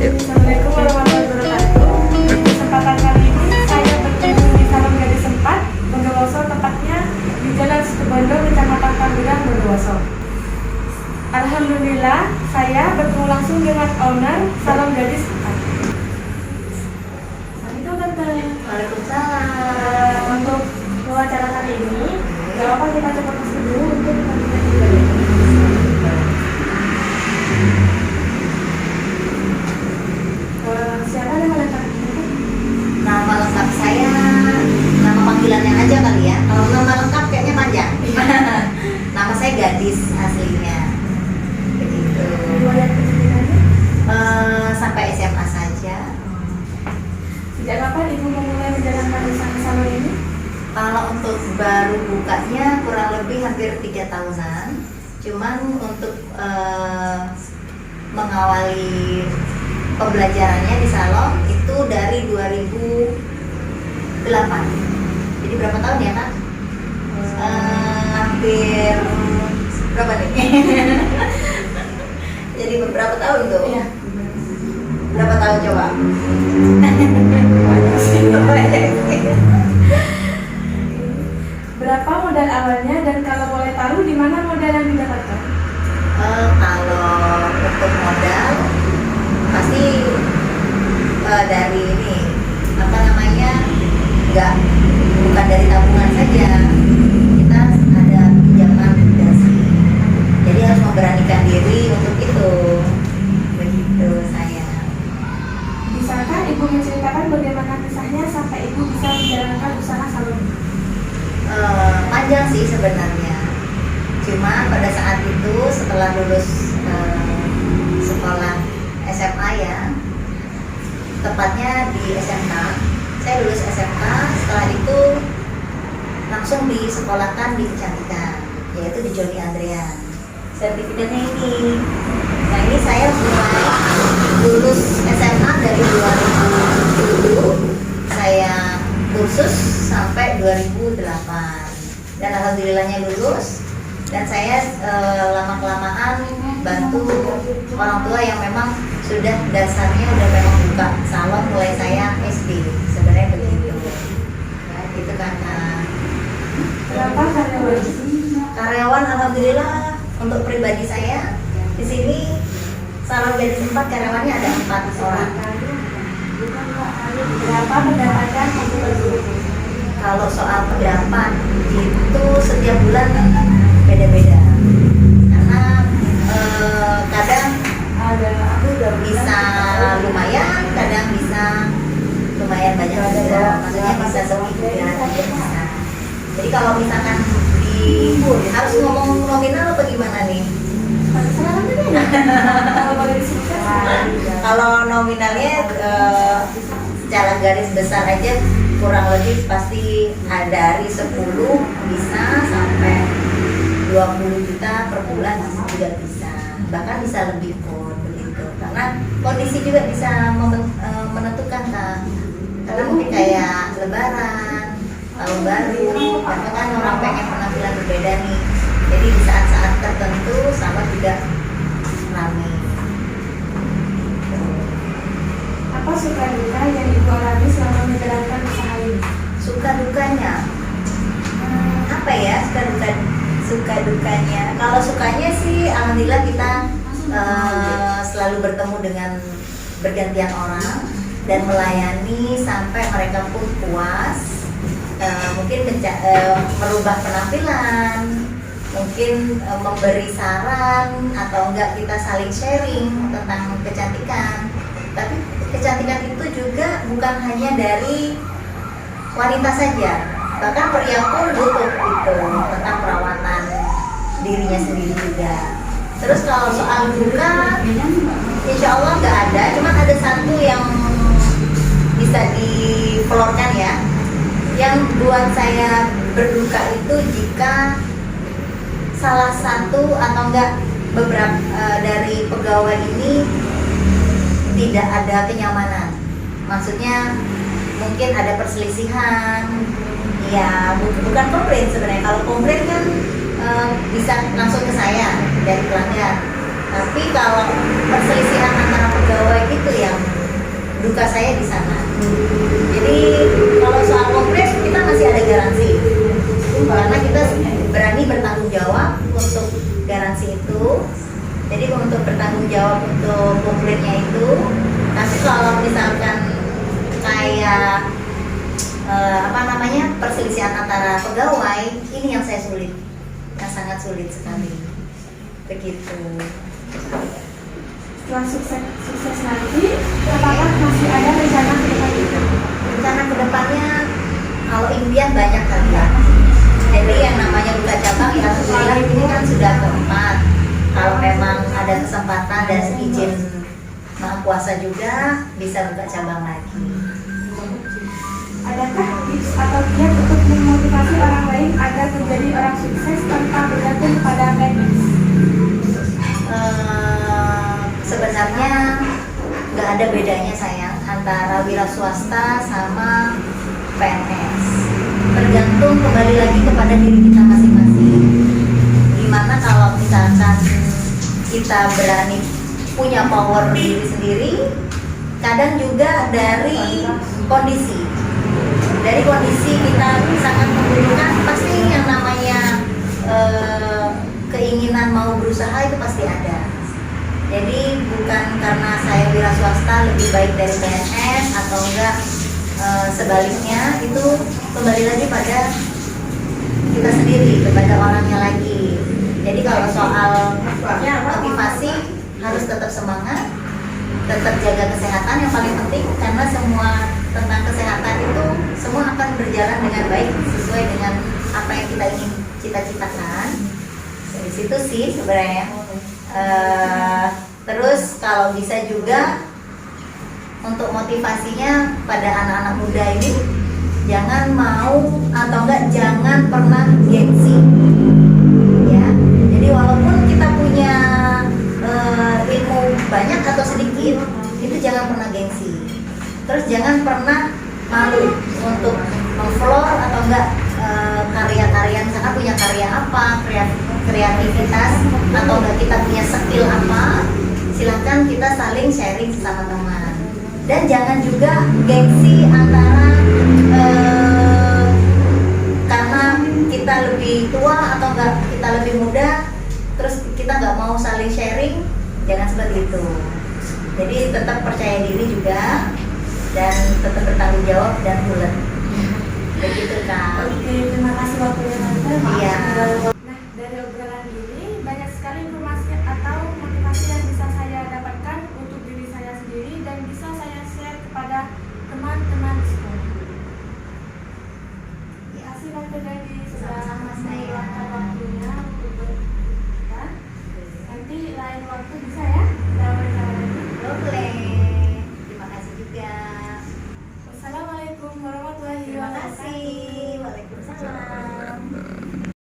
Assalamualaikum warahmatullahi wabarakatuh. Kesempatan kali ini saya berkunjung di Salon Gadis 4, Bondowoso, tepatnya di Jalan Situbondo, Kecamatan Pandeglang, Bondowoso. Alhamdulillah, saya bertemu langsung dengan owner Salon Gadis 4. Assalamualaikum Tante. Waalaikumsalam. Untuk wawancara kali ini, gak apa kita coba masuk dulu untuk pemilihan pribadi. Siapa nama lengkap? Nama lengkap saya, nama panggilannya aja kali ya. Kalau nama lengkap kayaknya panjang. Nama saya Gadis aslinya. Begitu. Riwayat pendidikannya? Sampai SMA saja. Sejak kapan Ibu memulai menjalankan usaha salon ini? Kalau untuk baru bukanya kurang lebih hampir 3 tahunan. Cuman untuk mengawali pembelajarannya di salon itu dari 2008. Jadi berapa tahun ya Kak? Hampir berapa nih? Jadi beberapa tahun tuh? Iya. Berapa tahun coba? Berapa modal awalnya dan kalau boleh tahu di mana modal yang didapatkan? Kalau untuk modal pasti dari ini apa namanya bukan dari tabungan saja, kita ada pinjaman dasi, jadi harus memberanikan diri untuk itu. Begitu saya. Bisakah Ibu menceritakan bagaimana kisahnya sampai Ibu bisa menjalankan usaha salon ini? Panjang sih sebenarnya, cuma pada saat itu setelah lulus sekolah SMA ya, tepatnya di SMK. Saya lulus SMK, setelah itu langsung disekolahkan di kecantikan, yaitu di Joni Andrean. Sertifikatnya ini. Nah ini saya mulai lulus SMA dari 2007, saya kursus sampai 2008 dan alhamdulillahnya lulus. Dan saya lama-kelamaan bantu orang tua yang memang sudah dasarnya udah memang buka salon mulai saya SD, sebenarnya begitu ya, gitu kan. Berapa karyawan? Karyawan alhamdulillah untuk pribadi saya di sini Salon Gadis 4 karyawannya ada 4 orang. Berapa pendapatan Ibu per bulan? Kalau soal pendapat itu setiap bulan beda-beda, karena kadang Aku udah bisa lumayan, kadang bisa lumayan banyak juga, maksudnya bisa segitu ya, bisa. Jadi kalau misalkan harus ngomong nominal apa gimana nih? Kalau nominalnya secara garis besar aja kurang lebih pasti dari 10 bisa sampai 20 juta per bulan juga bisa, bahkan bisa lebih pun begitu, karena kondisi juga bisa menentukan Kak. Karena mungkin kayak lebaran, tahun baru, karena kan orang pengen penampilan berbeda nih, jadi di saat-saat tertentu sama juga rame. Apa suka duka yang Ibu alami selama menjalankan usaha ini? Suka dukanya apa ya, suka dukanya? Kalau sukanya sih alhamdulillah kita selalu bertemu dengan bergantian orang dan melayani sampai mereka pun puas. Mungkin merubah penampilan, mungkin memberi saran atau enggak kita saling sharing tentang kecantikan. Tapi kecantikan itu juga bukan hanya dari wanita saja, bahkan pria pun butuh itu tentang perawatan dirinya sendiri juga. Terus kalau soal duka, insya Allah nggak ada, cuma ada satu yang bisa dipelorkan ya. Yang buat saya berduka itu jika salah satu atau enggak beberapa dari pegawai ini tidak ada kenyamanan. Maksudnya mungkin ada perselisihan, ya bukan komplain sebenarnya. Kalau komplain kan bisa langsung ke saya dari pelanggan. Tapi kalau perselisihan antara pegawai itu yang duka saya di sana. Jadi kalau soal kongres kita masih ada garansi, karena kita berani bertanggung jawab untuk garansi itu. Jadi untuk bertanggung jawab untuk komplainnya itu. Tapi kalau misalkan kayak perselisihan antara pegawai, ini yang saya sulit, yang sangat sulit sekali. Begitu. Setelah sukses nanti, apakah masih ada rencana ke depan itu? Rencana kedepannya, kalau impian banyak kali ya. Jadi yang namanya buka cabang ya alhamdulillah ini kan sudah keempat. Kalau memang ada kesempatan dan izin Maha Kuasa juga bisa buka cabang lagi. Adakah tips atau kiat untuk memotivasi orang lain agar menjadi orang sukses tanpa bergantung pada PNS? Sebenarnya nggak ada bedanya sayang antara wira swasta sama PNS. Tergantung kembali lagi kepada diri kita masing-masing. Gimana kalau misalkan kita berani punya power diri sendiri, kadang juga dari kondisi. Dari kondisi kita sangat membutuhkan, pasti yang namanya keinginan mau berusaha itu pasti ada. Jadi bukan karena saya wira swasta lebih baik dari PNS atau enggak, sebaliknya itu kembali lagi pada kita sendiri, kepada orangnya lagi. Jadi kalau soal motivasi harus tetap semangat, tetap jaga kesehatan yang paling penting, karena semua tentang kesehatan itu semua akan berjalan dengan baik sesuai dengan apa yang kita ingin cita-citakan. Dari situ sih sebenarnya. Terus kalau bisa juga untuk motivasinya pada anak-anak muda ini, jangan mau atau enggak jangan pernah gengsi ya. Jadi walaupun kita punya ilmu banyak atau sedikit, itu jangan pernah gengsi. Terus jangan pernah malu untuk memfloor atau enggak karya-karya, misalkan punya karya apa, kreativitas atau enggak kita punya skill apa, silakan kita saling sharing sama teman. Dan jangan juga gengsi antara karena kita lebih tua atau enggak kita lebih muda, terus kita nggak mau saling sharing, jangan seperti itu. Jadi tetap percaya diri juga dan tetap bertanggung jawab dan bulat. Begitu Kak. Oke, terima kasih waktunya Tante. Iya. Nah, dari obrolan ini banyak sekali informasi atau motivasi yang bisa saya dapatkan untuk diri saya sendiri dan bisa saya share kepada teman-teman di sekolah. Terima kasih Tante Dewi sudah meluangkan waktunya untuk kita. Nanti lain waktu bisa ya